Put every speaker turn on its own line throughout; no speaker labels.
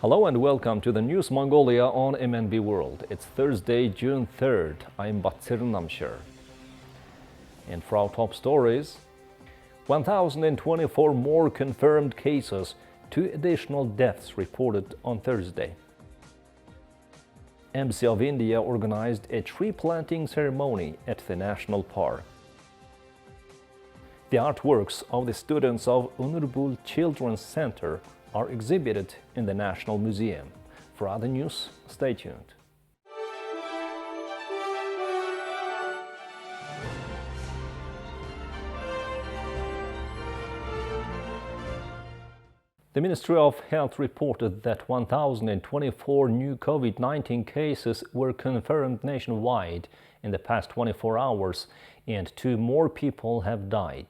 Hello and welcome to the News Mongolia on MNB World. It's Thursday, June 3rd. I'm Batsir Namshir. And for our top stories, 1,024 more confirmed cases, 2 additional deaths reported on Thursday. Embassy of India organized a tree planting ceremony at the national park. The artworks of the students of Unur Bul Children's Center are exhibited in the National Museum. For other news, stay tuned. The Ministry of Health reported that 1,024 new COVID-19 cases were confirmed nationwide in the past 24 hours, and 2 more people have died.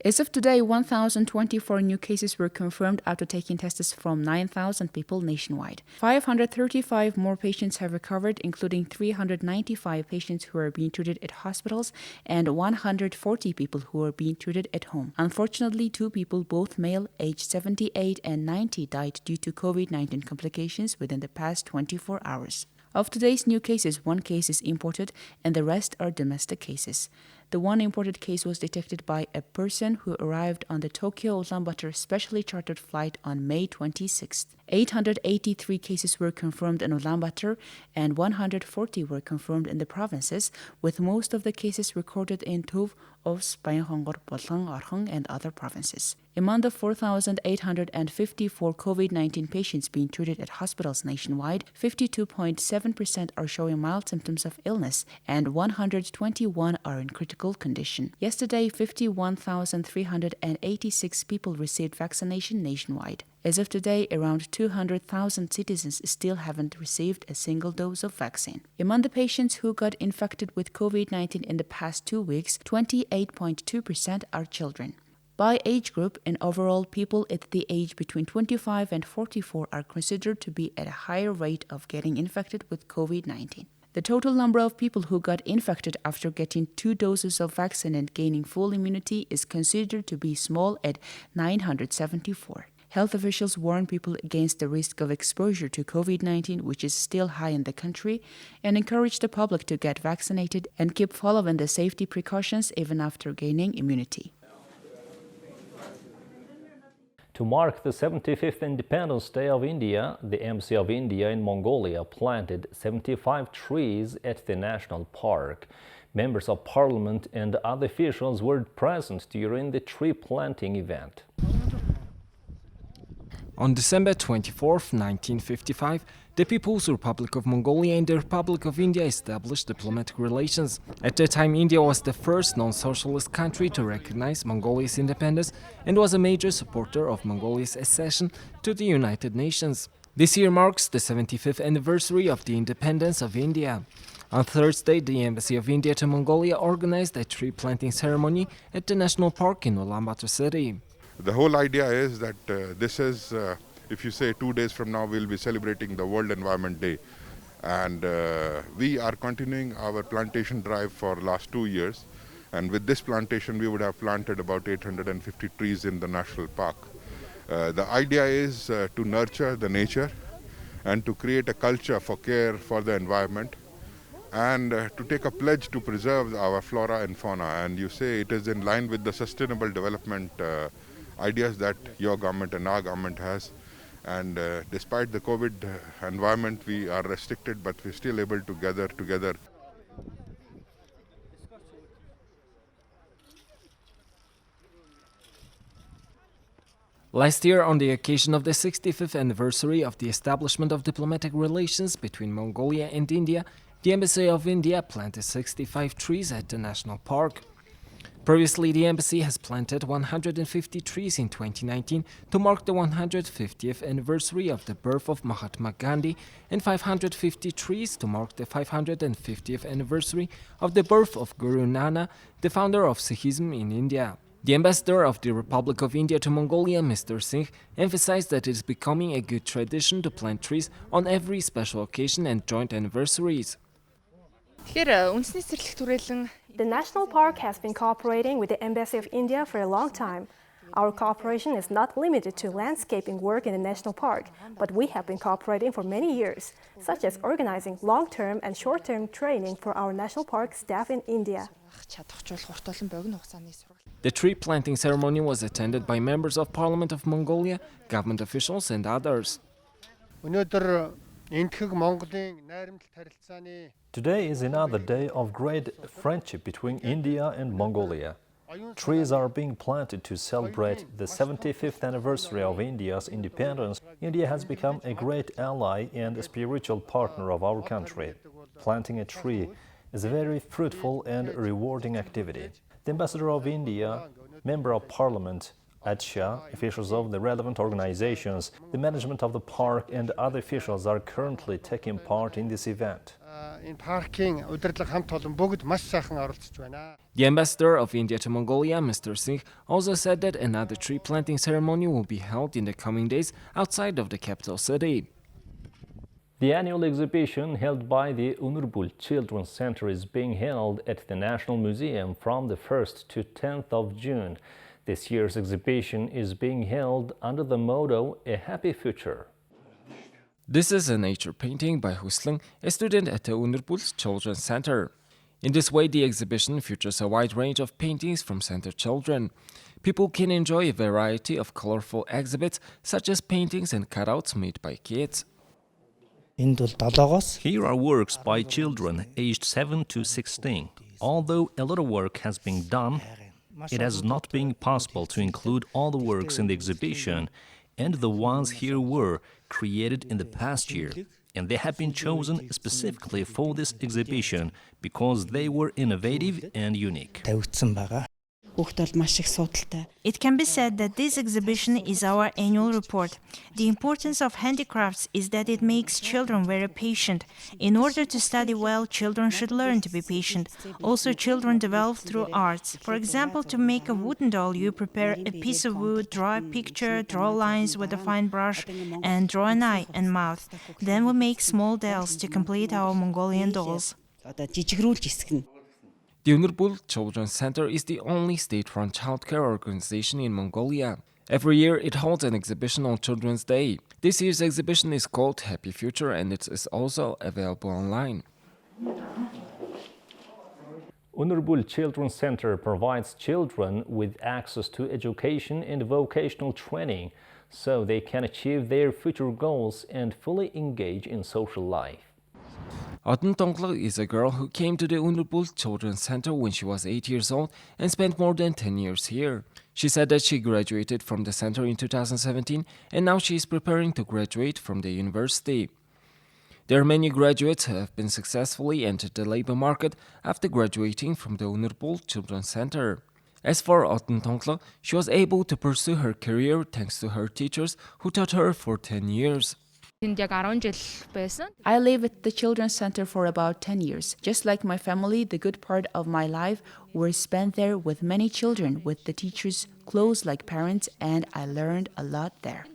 As of today, 1,024 new cases were confirmed after taking tests from 9,000 people nationwide. 535 more patients have recovered, including 395 patients who are being treated at hospitals and 140 people who are being treated at home. Unfortunately, 2 people, both male, aged 78 and 90, died due to COVID-19 complications within the past 24 hours. Of today's new cases, 1 case is imported and the rest are domestic cases. The 1 imported case was detected by a person who arrived on the Tokyo-Ulaanbaatar specially chartered flight on May 26th. 883 cases were confirmed in Ulaanbaatar and 140 were confirmed in the provinces, with most of the cases recorded in Tuv, Ovs, Bayankhongor, Botlong, Arkhang and other provinces. Among the 4,854 COVID-19 patients being treated at hospitals nationwide, 52.7% are showing mild symptoms of illness and 121 are in critical condition. Yesterday, 51,386 people received vaccination nationwide. As of today, around 200,000 citizens still haven't received a single dose of vaccine. Among the patients who got infected with COVID-19 in the past 2 weeks, 28.2% are children. By age group, and overall, people at the age between 25 and 44 are considered to be at a higher rate of getting infected with COVID-19. The total number of people who got infected after getting 2 doses of vaccine and gaining full immunity is considered to be small at 974. Health officials warn people against the risk of exposure to COVID-19, which is still high in the country, and encourage the public to get vaccinated and keep following the safety precautions even after gaining immunity.
To mark the 75th Independence Day of India, the Embassy of India in Mongolia planted 75 trees at the national park. Members of parliament and other officials were present during the tree planting event.
On December 24, 1955, the People's Republic of Mongolia and the Republic of India established diplomatic relations. At that time, India was the first non-socialist country to recognize Mongolia's independence and was a major supporter of Mongolia's accession to the United Nations. This year marks the 75th anniversary of the independence of India. On Thursday, the Embassy of India to Mongolia organized a tree planting ceremony at the national park in Ulaanbaatar city.
The whole idea is that this is, if you say 2 days from now, we'll be celebrating the World Environment Day. And we are continuing our plantation drive for last 2 years. And with this plantation, we would have planted about 850 trees in the national park. The idea is to nurture the nature and to create a culture for care for the environment and to take a pledge to preserve our flora and fauna. And you say it is in line with the sustainable development ideas that your government and our government has, and despite the COVID environment, we are restricted, but we're still able to gather together.
Last year, on the occasion of the 65th anniversary of the establishment of diplomatic relations between Mongolia and India, the Embassy of India planted 65 trees at the national park. Previously, the embassy has planted 150 trees in 2019 to mark the 150th anniversary of the birth of Mahatma Gandhi and 550 trees to mark the 550th anniversary of the birth of Guru Nanak, the founder of Sikhism in India. The ambassador of the Republic of India to Mongolia, Mr. Singh, emphasized that it is becoming a good tradition to plant trees on every special occasion and joint anniversaries.
The national park has been cooperating with the Embassy of India for a long time. Our cooperation is not limited to landscaping work in the national park, but we have been cooperating for many years, such as organizing long-term and short-term training for our national park staff in India.
The tree planting ceremony was attended by members of Parliament of Mongolia, government officials and others.
Today is another day of great friendship between India and Mongolia. Trees are being planted to celebrate the 75th anniversary of India's independence. India has become a great ally and a spiritual partner of our country. Planting a tree is a very fruitful and rewarding activity. The ambassador of India, member of parliament, Adsha, officials of the relevant organizations, the management of the park and other officials are currently taking part in this event.
The ambassador of India to Mongolia, Mr. Singh, also said that another tree planting ceremony will be held in the coming days outside of the capital city.
The annual exhibition held by the Unur Bul Children Center is being held at the National Museum from the 1st to 10th of June. This year's exhibition is being held under the motto, A Happy Future.
This is a nature painting by Husling, a student at the Unur Bul Children Center. In this way, the exhibition features a wide range of paintings from center children. People can enjoy a variety of colorful exhibits, such as paintings and cutouts made by kids.
Here are works by children aged 7 to 16. Although a lot of work has been done, it has not been possible to include all the works in the exhibition, and the ones here were created in the past year, and they have been chosen specifically for this exhibition because they were innovative and unique.
It can be said that this exhibition is our annual report. The importance of handicrafts is that it makes children very patient. In order to study well, children should learn to be patient. Also, children develop through arts. For example, to make a wooden doll, you prepare a piece of wood, draw a picture, draw lines with a fine brush, and draw an eye and mouth. Then we make small dolls to complete our Mongolian dolls.
The Unur Bul Children's Center is the only state-run childcare organization in Mongolia. Every year, it holds an exhibition on Children's Day. This year's exhibition is called Happy Future, and it is also available online.
Unur Bul Children's Center provides children with access to education and vocational training so they can achieve their future goals and fully engage in social life.
Odin Tonglo is a girl who came to the Unur Bul Children's Center when she was 8 years old and spent more than 10 years here. She said that she graduated from the center in 2017 and now she is preparing to graduate from the university. There are many graduates who have been successfully entered the labor market after graduating from the Unur Bul Children's Center. As for Odin Tonglo, she was able to pursue her career thanks to her teachers who taught her for 10 years.
I live at the Children's Center for about 10 years. Just like my family, the good part of my life was spent there with many children, with the teachers close like parents, and I learned a lot there.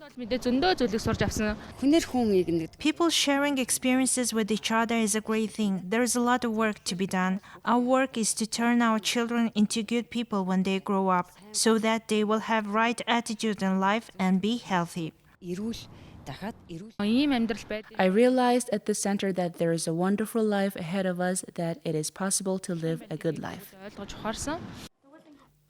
People sharing experiences with each other is a great thing. There is a lot of work to be done. Our work is to turn our children into good people when they grow up, so that they will have right attitude in life and be healthy.
I realized at the center that there is a wonderful life ahead of us, that it is possible to live a good life.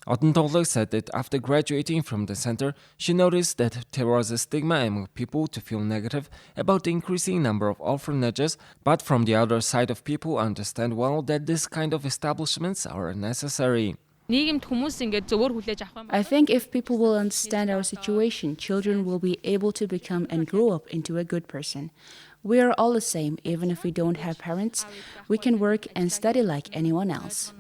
Odin Tonglo said that after graduating from the center, she noticed that there was a stigma among people to feel negative about the increasing number of orphanages, but from the other side of people understand well that this kind of establishments are necessary.
I think if people will understand our situation, children will be able to become and grow up into a good person. We are all the same, even if we don't have parents. We can work and study like anyone else.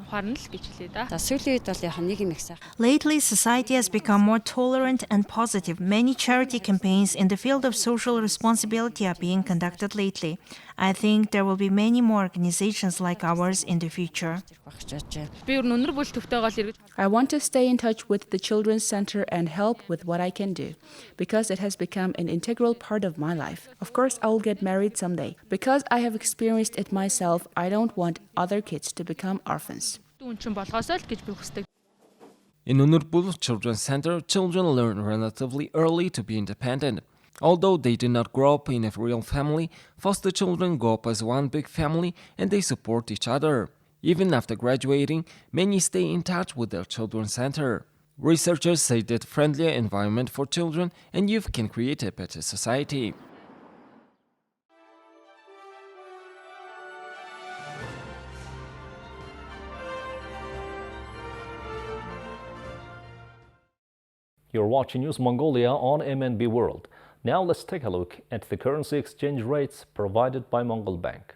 Lately, society has become more tolerant and positive. Many charity campaigns in the field of social responsibility are being conducted lately. I think there will be many more organizations like ours in the future.
I want to stay in touch with the Children's Center and help with what I can do, because it has become an integral part of my life. Of course, I will get married someday. Because I have experienced it myself, I don't want other kids to become orphans.
In Unur Bul Children Center, children learn relatively early to be independent. Although they did not grow up in a real family, foster children grow up as one big family and they support each other. Even after graduating, many stay in touch with their children's center. Researchers say that friendlier environment for children and youth can create a better society.
You're watching News Mongolia on MNB World. Now let's take a look at the currency exchange rates provided by Mongol Bank.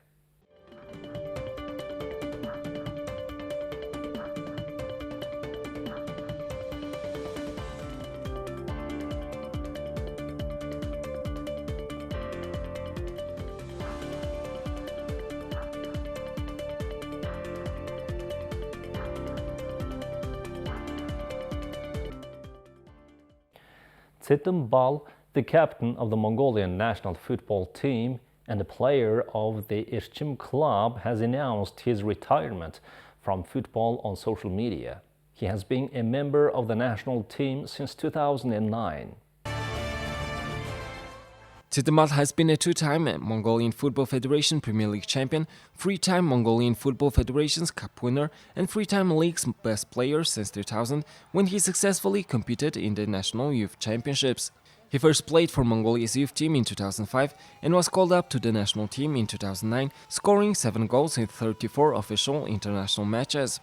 Unur Bul, the captain of the Mongolian national football team and a player of the Irchim club, has announced his retirement from football on social media. He has been a member of the national team since 2009.
Titas has been a two-time Mongolian Football Federation Premier League champion, three-time Mongolian Football Federation's Cup winner, and three-time league's best player since 2000, when he successfully competed in the National Youth Championships. He first played for Mongolia's youth team in 2005 and was called up to the national team in 2009, scoring 7 goals in 34 official international matches.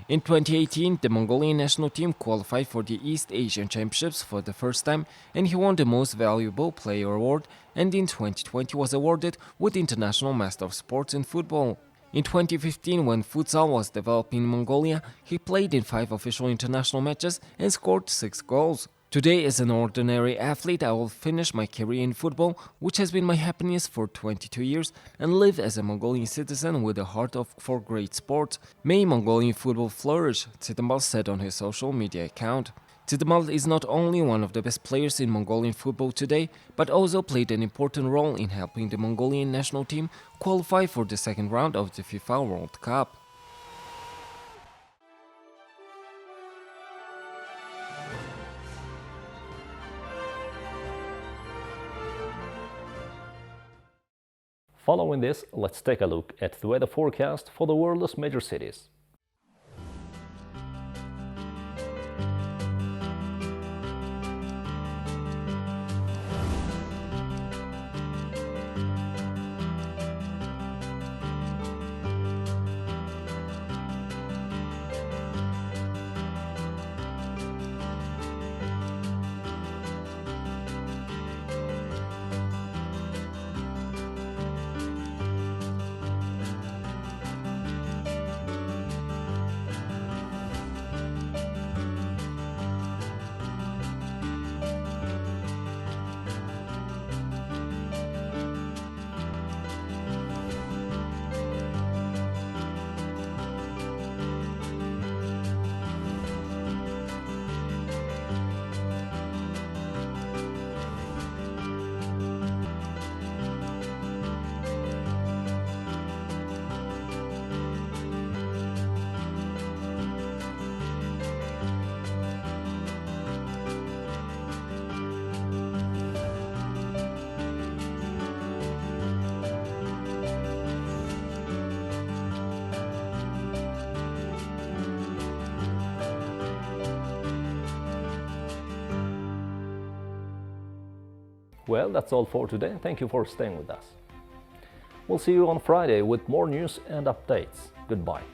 In 2018, the Mongolian national team qualified for the East Asian Championships for the first time, and he won the Most Valuable Player award, and in 2020 was awarded with International Master of Sports in Football. In 2015, when futsal was developed in Mongolia, he played in 5 official international matches and scored 6 goals. Today, as an ordinary athlete, I will finish my career in football, which has been my happiness for 22 years, and live as a Mongolian citizen with a heart for great sport. May Mongolian football flourish, Titas said on his social media account. Titas is not only one of the best players in Mongolian football today, but also played an important role in helping the Mongolian national team qualify for the second round of the FIFA World Cup.
Following this, let's take a look at the weather forecast for the world's major cities. Well, that's all for today. Thank you for staying with us. We'll see you on Friday with more news and updates. Goodbye.